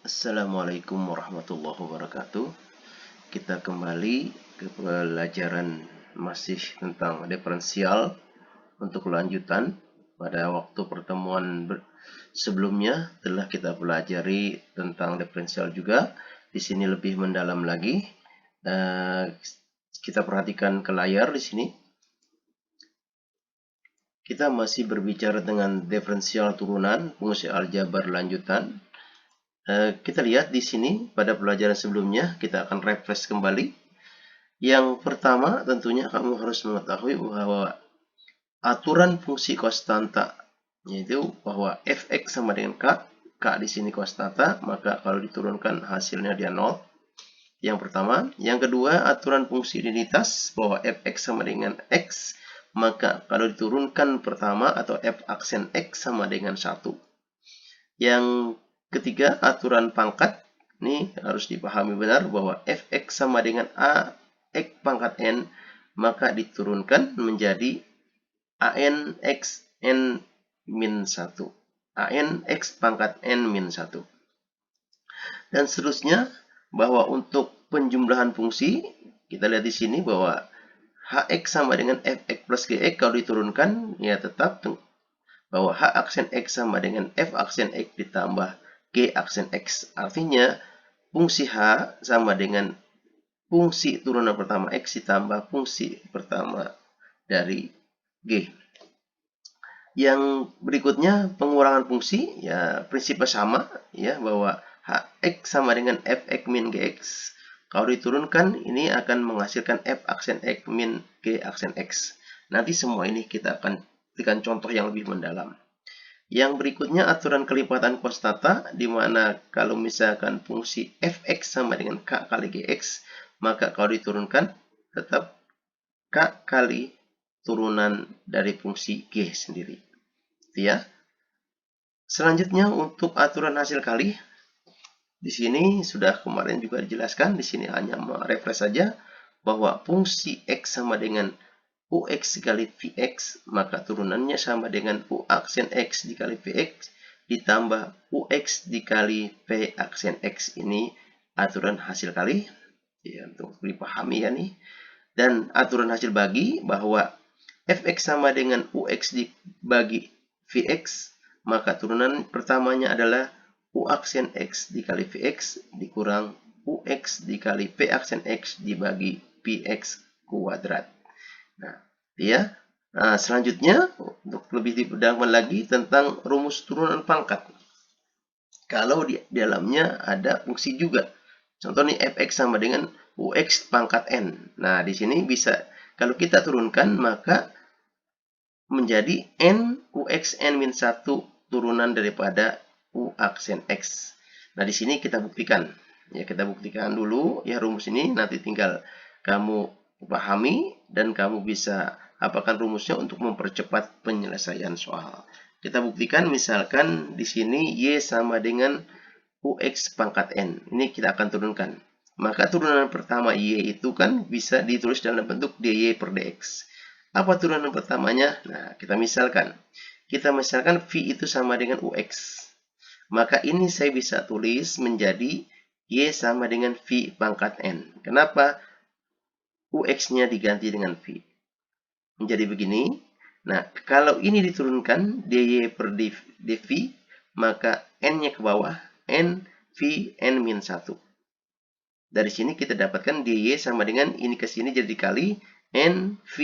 Assalamualaikum warahmatullahi wabarakatuh. Kita kembali ke pelajaran masih tentang diferensial untuk lanjutan. Pada waktu pertemuan sebelumnya telah kita pelajari tentang diferensial juga. Di sini lebih mendalam lagi. Kita perhatikan ke layar di sini. Kita masih berbicara dengan diferensial turunan, fungsi aljabar lanjutan. Kita lihat di sini pada pelajaran sebelumnya, kita akan refresh kembali. Yang pertama, tentunya kamu harus mengetahui bahwa aturan fungsi konstanta, yaitu bahwa fx sama dengan k di sini konstanta, maka kalau diturunkan hasilnya dia 0. Yang pertama. Yang kedua, aturan fungsi identitas bahwa fx sama dengan x, maka kalau diturunkan pertama atau f aksen x sama dengan 1. Yang ketiga, aturan pangkat. Ini harus dipahami benar bahwa fx sama dengan a x pangkat n, maka diturunkan menjadi an x n min 1. an x pangkat n min 1. Dan seterusnya, bahwa untuk penjumlahan fungsi, kita lihat di sini bahwa hx sama dengan fx plus gx kalau diturunkan, ya tetap bahwa h aksen x sama dengan f aksen x ditambah g aksen x. Artinya fungsi h sama dengan fungsi turunan pertama x ditambah fungsi pertama dari g. Yang berikutnya pengurangan fungsi, ya prinsipnya sama, ya bahwa hx sama dengan fx min gx. Kalau diturunkan ini akan menghasilkan f aksen x min g aksen x. Nanti semua ini kita akan berikan contoh yang lebih mendalam. Yang berikutnya aturan kelipatan konstanta, di mana kalau misalkan fungsi fx sama dengan k kali gx, maka kalau diturunkan tetap k kali turunan dari fungsi g sendiri. Ya. Selanjutnya untuk aturan hasil kali, di sini sudah kemarin juga dijelaskan. Di sini hanya merefresh saja bahwa fungsi x sama dengan ux dikali vx, maka turunannya sama dengan u aksen x dikali vx ditambah ux dikali v aksen x. Ini aturan hasil kali, ya, untuk dipahami ya nih. Dan aturan hasil bagi bahwa fx sama dengan ux dibagi vx, maka turunan pertamanya adalah u aksen x dikali vx dikurang ux dikali v aksen x dibagi px kuadrat. Nah, ya. Selanjutnya untuk lebih diperdagangkan lagi tentang rumus turunan pangkat. Kalau di dalamnya ada fungsi juga. Contoh nih fx sama dengan ux pangkat n. Nah, di sini bisa kalau kita turunkan maka menjadi n ux n min 1 turunan daripada u aksen x. Nah, di sini kita buktikan. Ya, kita buktikan dulu ya rumus ini, nanti tinggal kamu pahami dan kamu bisa apakan rumusnya untuk mempercepat penyelesaian soal. Kita buktikan misalkan di sini y sama dengan ux pangkat n. Ini kita akan turunkan. Maka turunan pertama y itu kan bisa ditulis dalam bentuk dy per dx. Apa turunan pertamanya? Nah, kita misalkan. V itu sama dengan ux. Maka ini saya bisa tulis menjadi y sama dengan v pangkat n. Kenapa? Ux-nya diganti dengan v. Menjadi begini. Nah, kalau ini diturunkan dy per dv, maka n-nya ke bawah, n v n min 1. Dari sini kita dapatkan dy sama dengan ini ke sini jadi dikali n v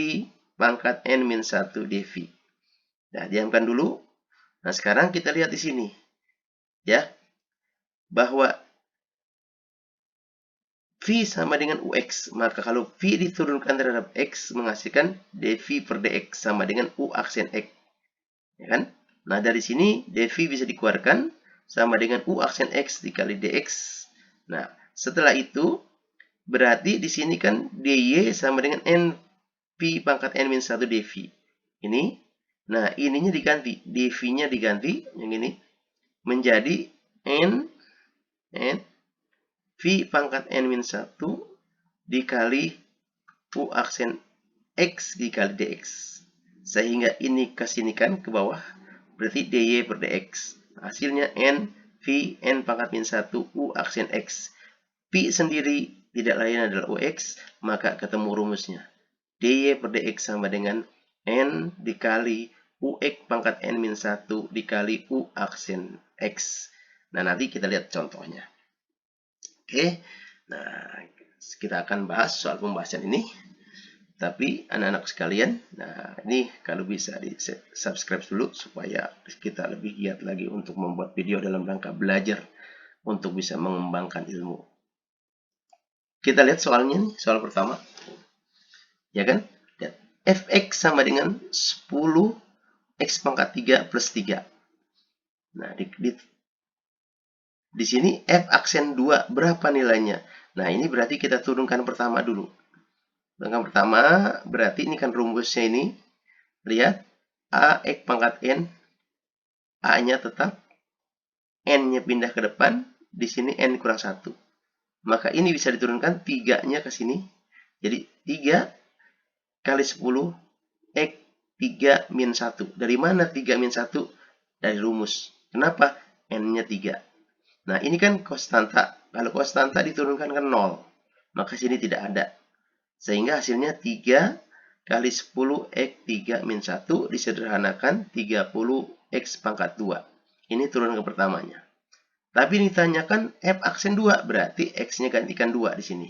pangkat n min 1 dv. Nah, diamkan dulu. Nah, sekarang kita lihat di sini. Ya. Bahwa v sama dengan ux. Maka kalau v diturunkan terhadap x menghasilkan dv per dx sama dengan u aksen x. Ya kan? Nah, dari sini dv bisa dikeluarkan sama dengan u aksen x dikali dx. Nah, setelah itu berarti di sini kan dy sama dengan n v pangkat n min 1 dv. Ini. Nah, ininya diganti. dv-nya diganti yang ini menjadi n v pangkat n min 1 dikali u aksen x dikali dx. Sehingga ini kesinikan ke bawah. Berarti dy per dx. Hasilnya n v V N pangkat min 1 U aksen X. Pi sendiri tidak lain adalah UX, maka ketemu rumusnya. DY per DX sama dengan N dikali UX pangkat N min 1 dikali U aksen X. Nah, nanti kita lihat contohnya. Oke, nah kita akan bahas soal pembahasan ini. Tapi anak-anak sekalian, nah ini kalau bisa di subscribe dulu supaya kita lebih giat lagi untuk membuat video dalam rangka belajar untuk bisa mengembangkan ilmu. Kita lihat soalnya nih, soal pertama. Ya kan? Lihat. Fx sama dengan 10 x pangkat 3 plus 3. Nah, di sini f aksen 2 berapa nilainya? Nah, ini berarti kita turunkan pertama dulu. Yang pertama, berarti ini kan rumusnya ini. Lihat, A X pangkat N. A-nya tetap. N-nya pindah ke depan. Di sini N kurang 1. Maka ini bisa diturunkan 3-nya ke sini. Jadi 3 kali 10 X 3 min 1. Dari mana 3 min 1? Dari rumus. Kenapa? N-nya 3. Nah, ini kan konstanta. Kalau konstanta diturunkan ke 0. Maka sini tidak ada. Sehingga hasilnya 3 kali 10 X 3 min 1 disederhanakan 30 X pangkat 2. Ini turun ke pertamanya. Tapi ditanyakan F aksen 2, berarti X-nya gantikan 2 di sini.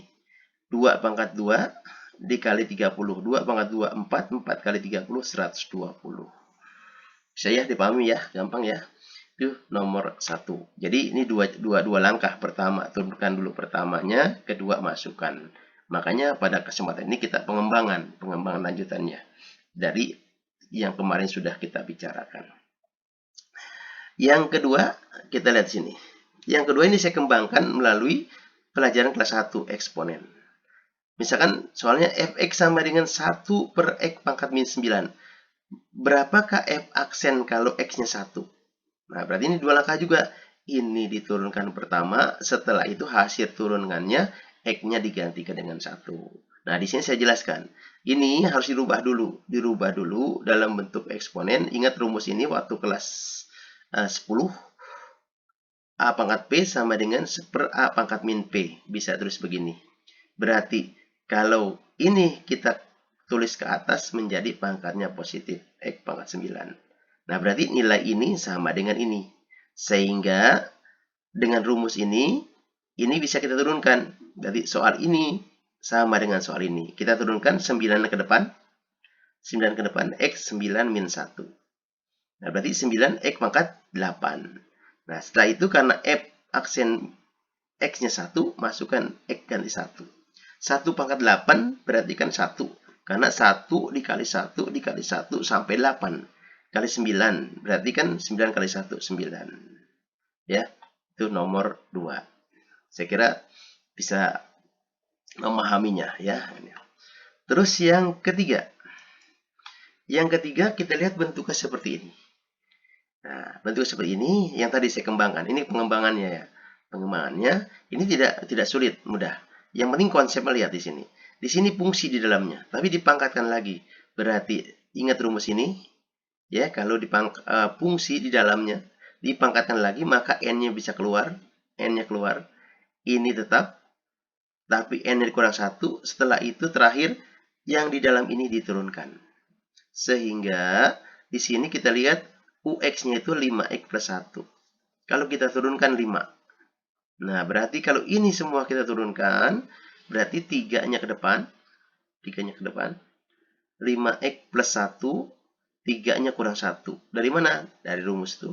2 pangkat 2 dikali 30. 2 pangkat 2, 4. 4 kali 30, 120. Bisa ya, dipahami ya, gampang ya. Itu nomor 1. Jadi ini dua langkah. Pertama, turunkan dulu pertamanya, kedua masukkan. Makanya pada kesempatan ini kita pengembangan lanjutannya dari yang kemarin sudah kita bicarakan. Yang kedua, kita lihat sini. Yang kedua ini saya kembangkan melalui pelajaran kelas 1 eksponen. Misalkan soalnya fx sama dengan 1 per x pangkat min 9. Berapakah f aksen kalau x-nya 1? Nah, berarti ini dua langkah juga. Ini diturunkan pertama, setelah itu hasil turunannya X-nya digantikan dengan 1. Nah, di sini saya jelaskan. Ini harus dirubah dulu. Dirubah dulu dalam bentuk eksponen. Ingat rumus ini waktu kelas 10. A pangkat P sama dengan 1 per A pangkat min P. Bisa terus begini. Berarti kalau ini kita tulis ke atas menjadi pangkatnya positif. X pangkat 9. Nah, berarti nilai ini sama dengan ini. Sehingga dengan rumus ini bisa kita turunkan. Jadi soal ini sama dengan soal ini. Kita turunkan 9 ke depan. 9 ke depan, X 9 min 1. Nah, berarti 9 X pangkat 8. Nah, setelah itu karena F aksen X-nya 1, masukkan X ganti 1. 1 pangkat 8 berarti kan 1. Karena 1 dikali 1 dikali 1 sampai 8. Kali 9, berarti kan 9 kali 1, 9. Ya, itu nomor 2. Saya kira bisa memahaminya ya. Terus yang ketiga. Yang ketiga kita lihat bentuknya seperti ini. Nah, bentuknya seperti ini yang tadi saya kembangkan. Ini pengembangannya ya. Pengembangannya ini tidak sulit, mudah. Yang penting konsepnya lihat di sini. Di sini fungsi di dalamnya, tapi dipangkatkan lagi. Berarti ingat rumus ini ya, kalau fungsi di dalamnya dipangkatkan lagi, maka N-nya bisa keluar. N-nya keluar. Ini tetap. Tapi N-nya kurang 1. Setelah itu terakhir, yang di dalam ini diturunkan. Sehingga di sini kita lihat UX-nya itu 5X plus 1. Kalau kita turunkan 5. Nah, berarti kalau ini semua kita turunkan, berarti 3-nya ke depan. 3-nya ke depan. 5X plus 1. 3-nya kurang 1. Dari mana? Dari rumus itu.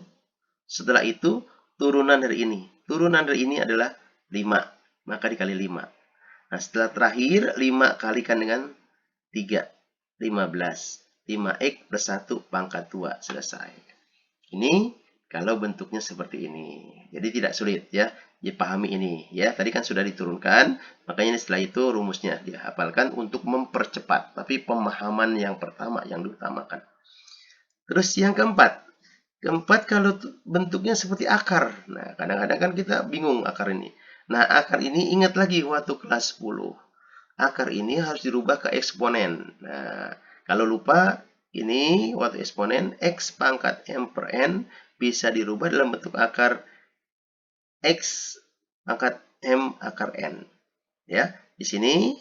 Setelah itu, turunan dari ini. Turunan dari ini adalah 5. Maka dikali 5. Nah, setelah terakhir, 5 kalikan dengan 3. 15. 5X plus 1 pangkat 2. Selesai. Ini kalau bentuknya seperti ini. Jadi tidak sulit ya. Dipahami ini. Ya, tadi kan sudah diturunkan. Makanya setelah itu rumusnya dihafalkan untuk mempercepat. Tapi pemahaman yang pertama yang diutamakan. Terus yang keempat. Keempat kalau bentuknya seperti akar. Nah, kadang-kadang kan kita bingung akar ini. Nah, akar ini ingat lagi waktu kelas 10. Akar ini harus dirubah ke eksponen. Nah, kalau lupa, ini waktu eksponen X pangkat M per N bisa dirubah dalam bentuk akar X pangkat M akar N. Ya, di sini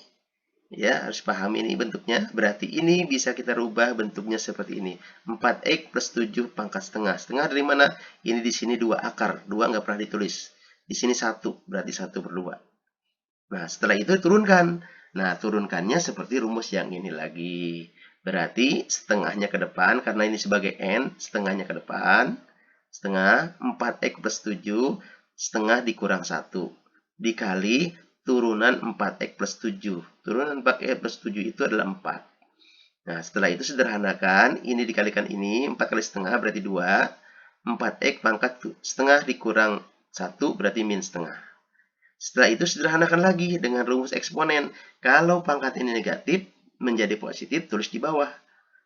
ya harus paham ini bentuknya. Berarti ini bisa kita rubah bentuknya seperti ini. 4X plus 7 pangkat setengah. Setengah dari mana? Ini di sini 2 akar. 2 nggak pernah ditulis. Di sini 1, berarti 1/2. Nah, setelah itu turunkan. Nah, turunkannya seperti rumus yang ini lagi. Berarti setengahnya ke depan, karena ini sebagai N, setengahnya ke depan. Setengah 4X plus 7, setengah dikurang 1. Dikali turunan 4X plus 7. Turunan 4X plus 7 itu adalah 4. Nah, setelah itu sederhanakan. Ini dikalikan ini, 4 kali setengah berarti 2. 4X pangkat setengah dikurang 1 berarti min setengah. Setelah itu sederhanakan lagi dengan rumus eksponen. Kalau pangkat ini negatif menjadi positif, tulis di bawah.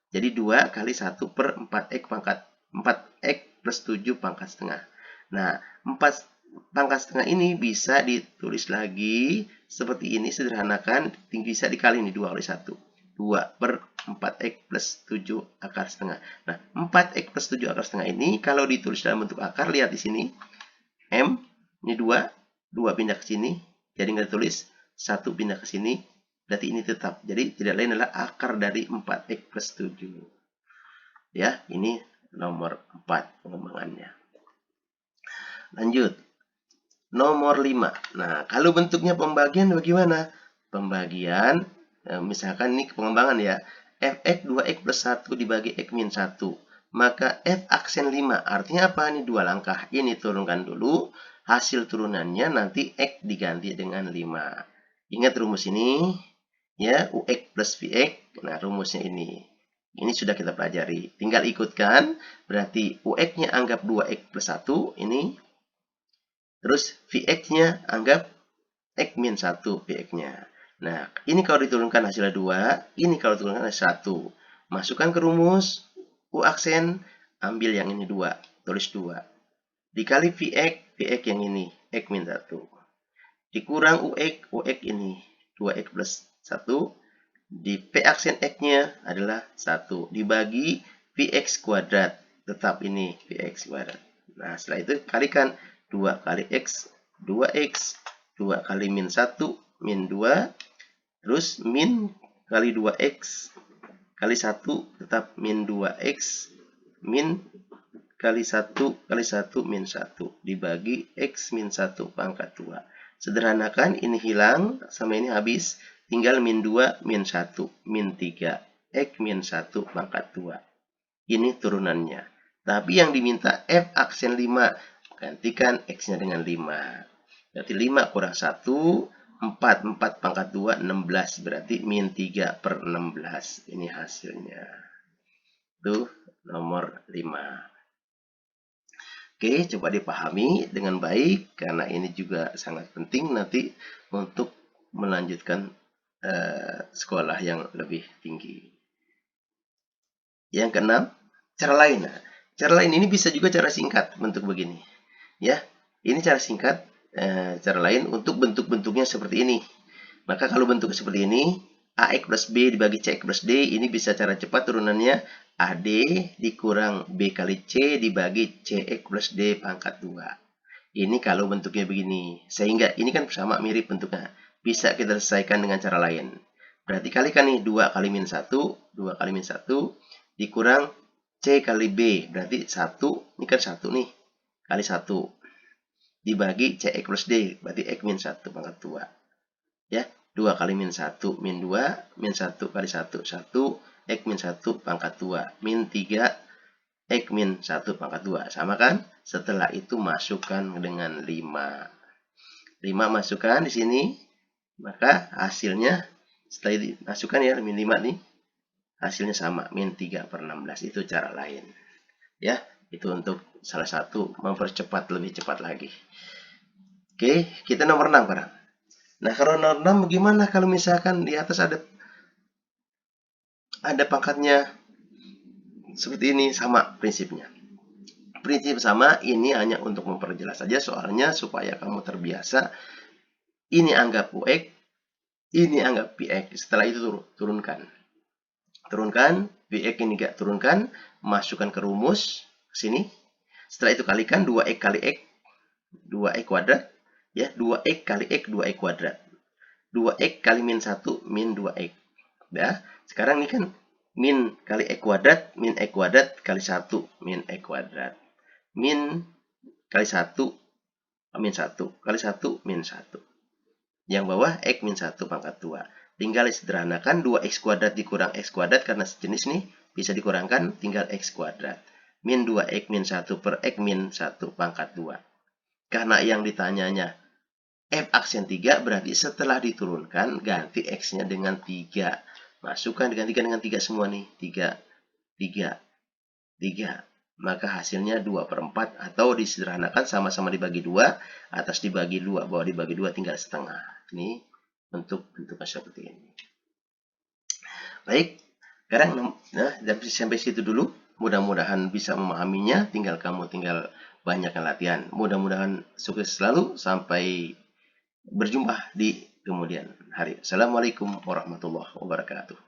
Jadi 2 kali 1 per 4X pangkat 4X plus 7 pangkat setengah. Nah, 4 pangkat setengah ini bisa ditulis lagi seperti ini, sederhanakan, bisa dikali ini 2 kali 1. 2 per 4X plus 7 akar setengah. Nah, 4X plus 7 akar setengah ini kalau ditulis dalam bentuk akar, lihat di sini. M, ini 2 pindah ke sini, jadi nggak tulis, 1 pindah ke sini, berarti ini tetap. Jadi tidak lain adalah akar dari 4X plus 7. Ya, ini nomor 4 pengembangannya. Lanjut. Nomor 5. Nah, kalau bentuknya pembagian bagaimana? Pembagian, misalkan ini pengembangan ya, fx 2x plus 1 dibagi x min 1. Maka f aksen 5, artinya apa? Ini 2 langkah. Ini turunkan dulu. Hasil turunannya nanti X diganti dengan 5. Ingat rumus ini, ya, UX plus VX. Nah, rumusnya ini. Ini sudah kita pelajari. Tinggal ikutkan, berarti UX-nya anggap 2X plus 1, ini. Terus VX-nya anggap X min 1, VX-nya. Nah, ini kalau diturunkan hasilnya 2, ini kalau diturunkan hasilnya 1. Masukkan ke rumus, U aksen, ambil yang ini 2, tulis 2. Dikali VX yang ini, X min 1. Dikurang UX ini, 2X plus 1. Di P aksen X-nya adalah 1. Dibagi VX kuadrat, tetap ini VX kuadrat. Nah, setelah itu kalikan 2 kali X, 2X, 2 kali min 1, min 2. Terus min kali 2X, kali 1, tetap min 2X, min kali 1 kali 1 min 1 dibagi X min 1 pangkat 2. Sederhanakan, ini hilang sama ini habis, tinggal min 2 min 1 min 3 X min 1 pangkat 2. Ini turunannya. Tapi yang diminta F aksen 5, gantikan X-nya dengan 5. Berarti 5 kurang 1, 4 pangkat 2 16, berarti min 3 per 16. Ini hasilnya. Tuh nomor 5. Oke, coba dipahami dengan baik, karena ini juga sangat penting nanti untuk melanjutkan sekolah yang lebih tinggi. Yang keenam, cara lain. Nah, cara lain ini bisa juga cara singkat, bentuk begini. Ya, ini cara singkat, cara lain untuk bentuk-bentuknya seperti ini. Maka kalau bentuk seperti ini, AX plus B dibagi CX plus D, ini bisa cara cepat turunannya. AD dikurang B kali C dibagi CX plus D pangkat 2. Ini kalau bentuknya begini. Sehingga ini kan sama mirip bentuknya. Bisa kita selesaikan dengan cara lain. Berarti kalikan nih 2 kali min 1. 2 kali min 1 dikurang C kali B. Berarti 1. Ini kan 1 nih. Kali 1. Dibagi CX plus D. Berarti X min 1 pangkat 2. Ya. 2 kali min 1, min 2, min 1 kali 1, 1, X min 1 pangkat 2, min 3, X min 1 pangkat 2. Sama kan? Setelah itu masukkan dengan 5. 5 masukkan di sini, maka hasilnya, setelah dimasukkan ya, min 5 nih, hasilnya sama, min 3 per 16. Itu cara lain. Ya, itu untuk salah satu mempercepat lebih cepat lagi. Oke, kita nomor 6 sekarang. Nah, kalau nomor 6 bagaimana kalau misalkan di atas ada pangkatnya seperti ini, sama prinsipnya. Prinsip sama, ini hanya untuk memperjelas saja soalnya supaya kamu terbiasa. Ini anggap UX, ini anggap VX. Setelah itu turunkan. Turunkan, VX ini gak turunkan, masukkan ke rumus sini. Setelah itu kalikan 2X kali X. 2x kuadrat, ya 2x kali x 2x kuadrat. 2x kali min 1 min 2x. Ya, sekarang ini kan min kali x kuadrat min x kuadrat kali 1 min x kuadrat. Min kali 1 min 1 kali 1 min 1. Yang bawah x min 1 pangkat 2. Tinggal disederhanakan 2x kuadrat dikurang x kuadrat karena sejenis nih bisa dikurangkan tinggal x kuadrat. Min 2x min 1 per x min 1 pangkat 2. Karena yang ditanyanya f aksen 3 berarti setelah diturunkan ganti x-nya dengan 3. Masukkan digantikan dengan 3 semua nih. 3, 3, 3. Maka hasilnya 2/4 atau disederhanakan sama-sama dibagi 2. Atas dibagi 2, bawah dibagi 2 tinggal setengah. Ini bentuknya seperti ini. Baik, sekarang sampai situ dulu. Mudah-mudahan bisa memahaminya. Kamu tinggal banyakkan latihan. Mudah-mudahan sukses selalu. Sampai berjumpa di kemudian hari. Assalamualaikum warahmatullahi wabarakatuh.